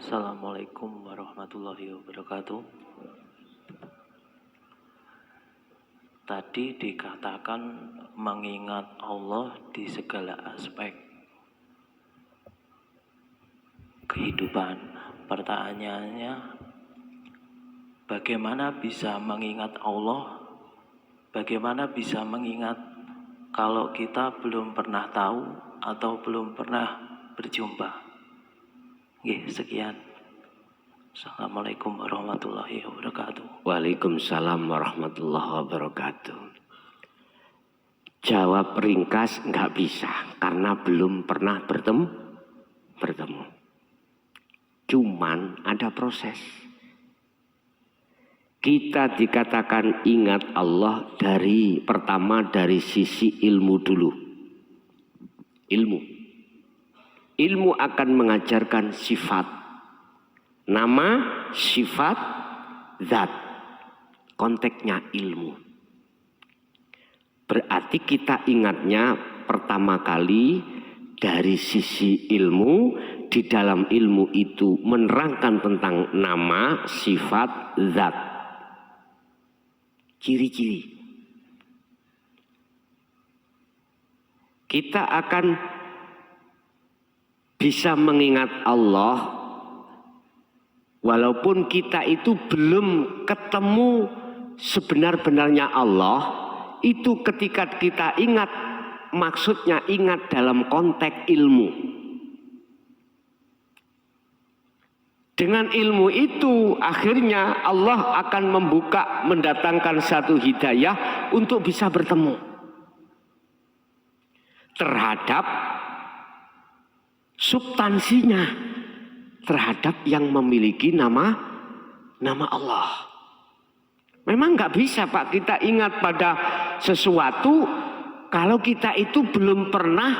Assalamualaikum warahmatullahi wabarakatuh. Tadi dikatakan mengingat Allah di segala aspek kehidupan. Pertanyaannya, bagaimana bisa mengingat Allah? Bagaimana bisa mengingat kalau kita belum pernah tahu atau belum pernah berjumpa? Sekian. Assalamualaikum warahmatullahi wabarakatuh. Waalaikumsalam warahmatullahi wabarakatuh. Jawab ringkas nggak bisa karena belum pernah bertemu. Cuman ada proses. Kita dikatakan ingat Allah pertama dari sisi ilmu dulu. Ilmu akan mengajarkan sifat, nama, sifat, zat. Konteksnya ilmu. Berarti kita ingatnya pertama kali dari sisi ilmu. Di dalam ilmu itu menerangkan tentang nama, sifat, zat. Ciri-ciri. Kita akan bisa mengingat Allah walaupun kita itu belum ketemu sebenar-benarnya Allah. Itu ketika kita ingat, maksudnya ingat dalam konteks ilmu. Dengan ilmu itu akhirnya Allah akan mendatangkan satu hidayah untuk bisa bertemu terhadap substansinya, terhadap yang memiliki nama Allah. Memang nggak bisa Pak kita ingat pada sesuatu kalau kita itu belum pernah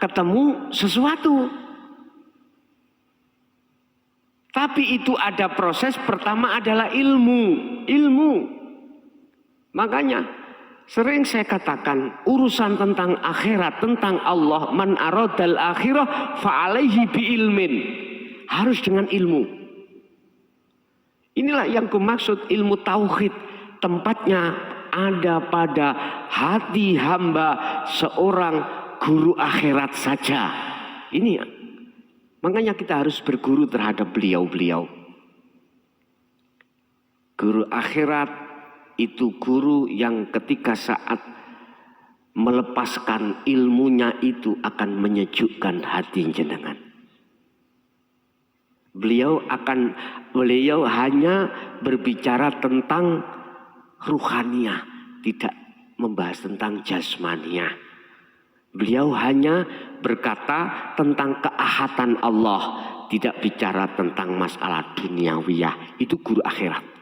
ketemu sesuatu. Tapi itu ada proses, pertama adalah ilmu. Makanya sering saya katakan urusan tentang akhirat, tentang Allah, man aradal akhirah fa'alaihi biilmin. Harus dengan ilmu. Inilah yang kumaksud ilmu tauhid. Tempatnya ada pada hati hamba seorang guru akhirat saja. Ini makanya kita harus berguru terhadap beliau-beliau. Guru akhirat itu guru yang ketika saat melepaskan ilmunya itu akan menyejukkan hati jenengan. Beliau hanya berbicara tentang ruhaniyah, tidak membahas tentang jasmaniyah. Beliau hanya berkata tentang keahatan Allah, tidak bicara tentang masalah duniawiyah. Itu guru akhirat.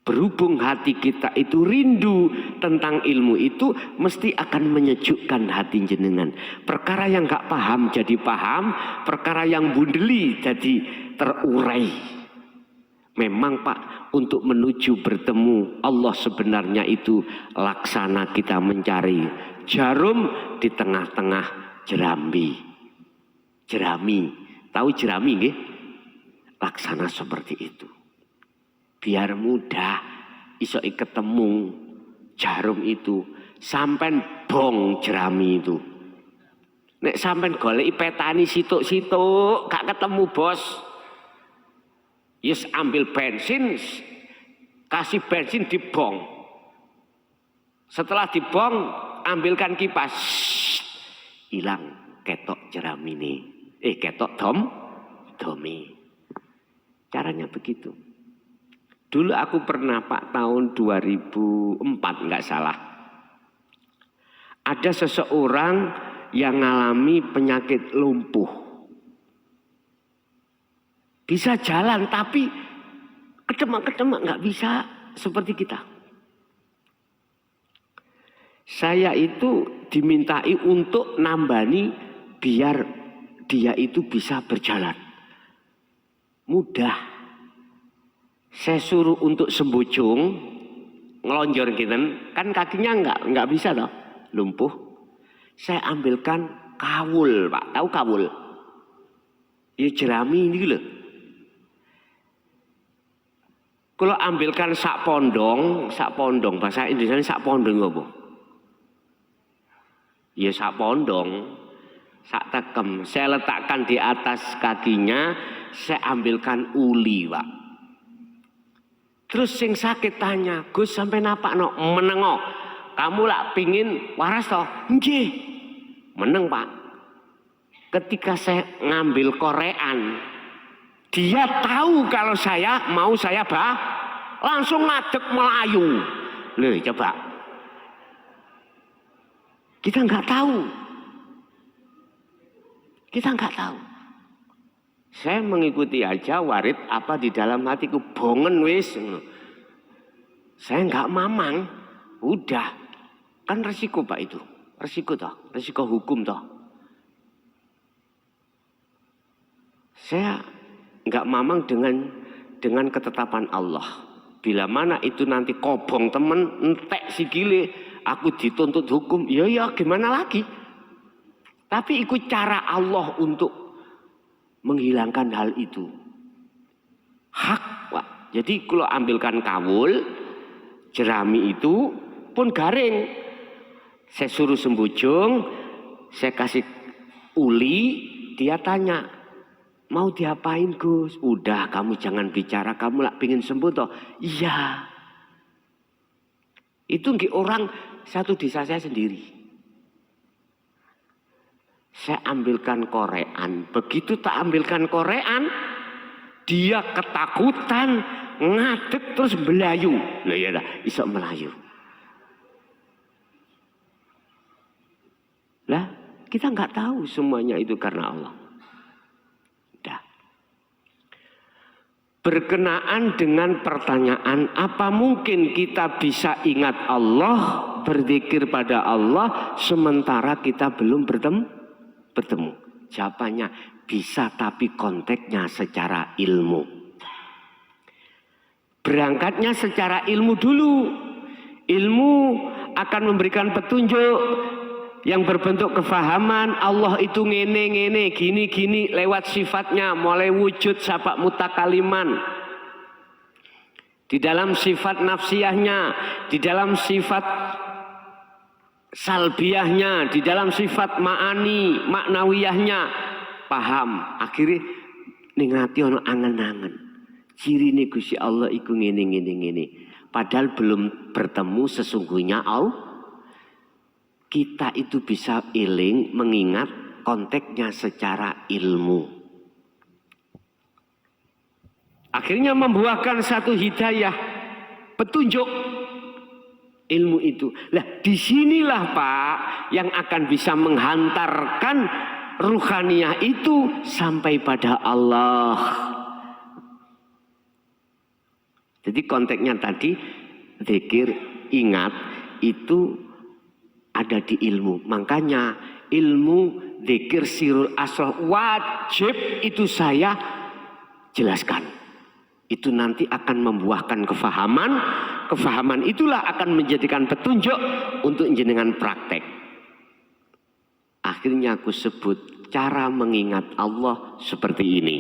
Berhubung hati kita itu rindu tentang ilmu itu, mesti akan menyejukkan hati jenengan. Perkara yang gak paham jadi paham, perkara yang bundeli jadi terurai. Memang Pak, untuk menuju bertemu Allah sebenarnya itu laksana kita mencari jarum di tengah-tengah jerami. Tahu jerami nggih? Laksana seperti itu. Biar mudah iso ketemu jarum itu, sampai bong jerami itu. Nek sampai goleki petani situk-situk gak ketemu bos, yes ambil bensin, kasih bensin dibong. Setelah dibong, ambilkan kipas, hilang ketok jerami ini. Ketok domi. Caranya begitu. Dulu aku pernah Pak tahun 2004 nggak salah. Ada seseorang yang mengalami penyakit lumpuh. Bisa jalan tapi kedemak nggak bisa seperti kita. Saya itu dimintai untuk nambani biar dia itu bisa berjalan. Mudah. Saya suruh untuk sembujung, ngelonjor gitu, kan kakinya nggak bisa toh, lumpuh. Saya ambilkan kawul Pak, tahu kawul? Ya jerami ini lho. Kalau ambilkan sak pondong bahasa Indonesia sak pondong apa? Ya sak pondong, sak tekem. Saya letakkan di atas kakinya, saya ambilkan uli, Pak. Terus sing sakit tanya, Gus sampai napak no menengo. Kamu lah pingin waras toh? Nggih. Meneng, Pak. Ketika saya ngambil korean, dia tahu kalau saya langsung ngadeg Melayu. Loh, coba. Kita nggak tahu. Saya mengikuti aja warid apa di dalam hatiku, bongen wis. Saya nggak mamang. Udah. Kan resiko Pak itu. Resiko hukum toh. Saya nggak mamang dengan ketetapan Allah. Bila mana itu nanti kobong temen, entek sikile, aku dituntut hukum, ya gimana lagi? Tapi ikut cara Allah untuk menghilangkan hal itu. Hak, Pak. Jadi kalau ambilkan kawul, jerami itu pun garing. Saya suruh sembujung, saya kasih uli, dia tanya, mau diapain Gus? Udah kamu jangan bicara, kamu lah pengen sembuh toh? Iya. Itu nggih orang satu desa saya sendiri. Saya ambilkan korean, begitu tak ambilkan korean, dia ketakutan, ngadeg terus belayu. Lah ya dah, iso melayu. Lah, kita nggak tahu semuanya itu karena Allah. Berkenaan dengan pertanyaan, apa mungkin kita bisa ingat Allah, berzikir pada Allah, sementara kita belum bertemu? Jawabannya, bisa tapi konteksnya secara ilmu. Berangkatnya secara ilmu dulu. Ilmu akan memberikan petunjuk yang berbentuk kefahaman. Allah itu ngene, gini lewat sifatnya, mulai wujud sabak mutakaliman. Di dalam sifat nafsiyahnya, di dalam sifat salbiyahnya, di dalam sifat ma'ani, maknawiyahnya, paham. Akhirnya ningati ono angen-angen. Ciri ini Gusti Allah iku ngene. Padahal belum bertemu sesungguhnya Allah. Kita itu bisa eling mengingat konteksnya secara ilmu. Akhirnya membuahkan satu hidayah, petunjuk ilmu itu. Lah disinilah Pak yang akan bisa menghantarkan ruhaniyah itu sampai pada Allah. Jadi konteksnya tadi zikir, ingat itu ada di ilmu. Makanya ilmu zikir sirul asrar wajib itu saya jelaskan. Itu nanti akan membuahkan kefahaman. Kefahaman itulah akan menjadikan petunjuk untuk jenengan praktek. Akhirnya aku sebut cara mengingat Allah seperti ini.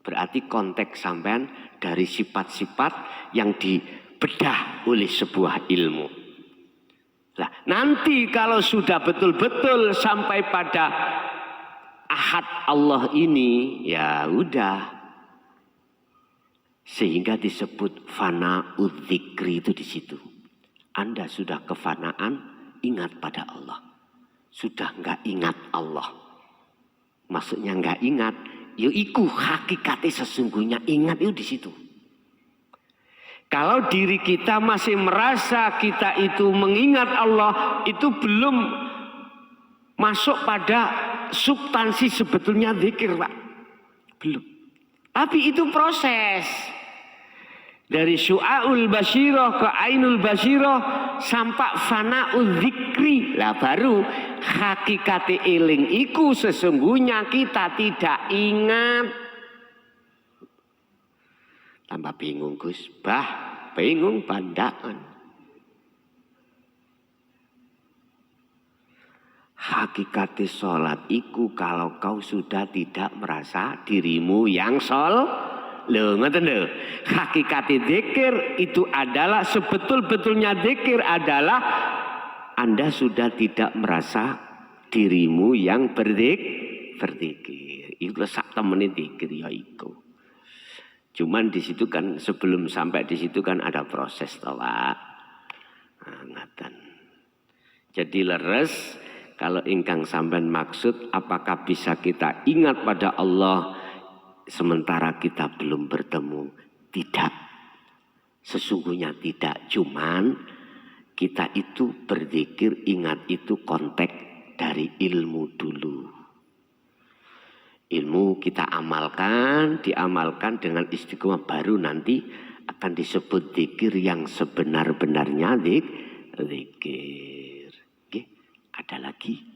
Berarti konteks sampean dari sifat-sifat yang dibedah oleh sebuah ilmu. Nah, nanti kalau sudah betul-betul sampai pada ahad Allah ini, ya udah. Sehingga disebut fana'udz dzikri itu di situ. Anda sudah kefanaan, ingat pada Allah. Sudah enggak ingat Allah. Maksudnya enggak ingat, ya iku hakikatnya sesungguhnya ingat itu di situ. Kalau diri kita masih merasa kita itu mengingat Allah, itu belum masuk pada substansi sebetulnya zikir, Pak. Belum. Tapi itu proses. Dari syu'aul basyirah ke ainul basyirah sampai fana'ul zikri. Lah baru hakikate eling iku sesungguhnya kita tidak ingat. Tambah bingung Gus, bingung bandaan. Hakikate sholat iku kalau kau sudah tidak merasa dirimu yang Loh, ngoten lho. Hakikate zikir itu adalah sebetul-betulnya zikir adalah Anda sudah tidak merasa dirimu yang berzikir. Itu sak temene zikir ya iku. Cuman di situ kan sebelum sampai di situ kan ada proses to, Pak. Nah, ngaten. Jadi leres kalau ingkang sampean maksud apakah bisa kita ingat pada Allah sementara kita belum bertemu? Tidak. Sesungguhnya tidak. Cuman kita itu berzikir ingat itu konteks dari ilmu dulu. Ilmu kita amalkan, diamalkan dengan istiqomah baru nanti akan disebut zikir yang sebenar-benarnya zikir. Oke, ada lagi.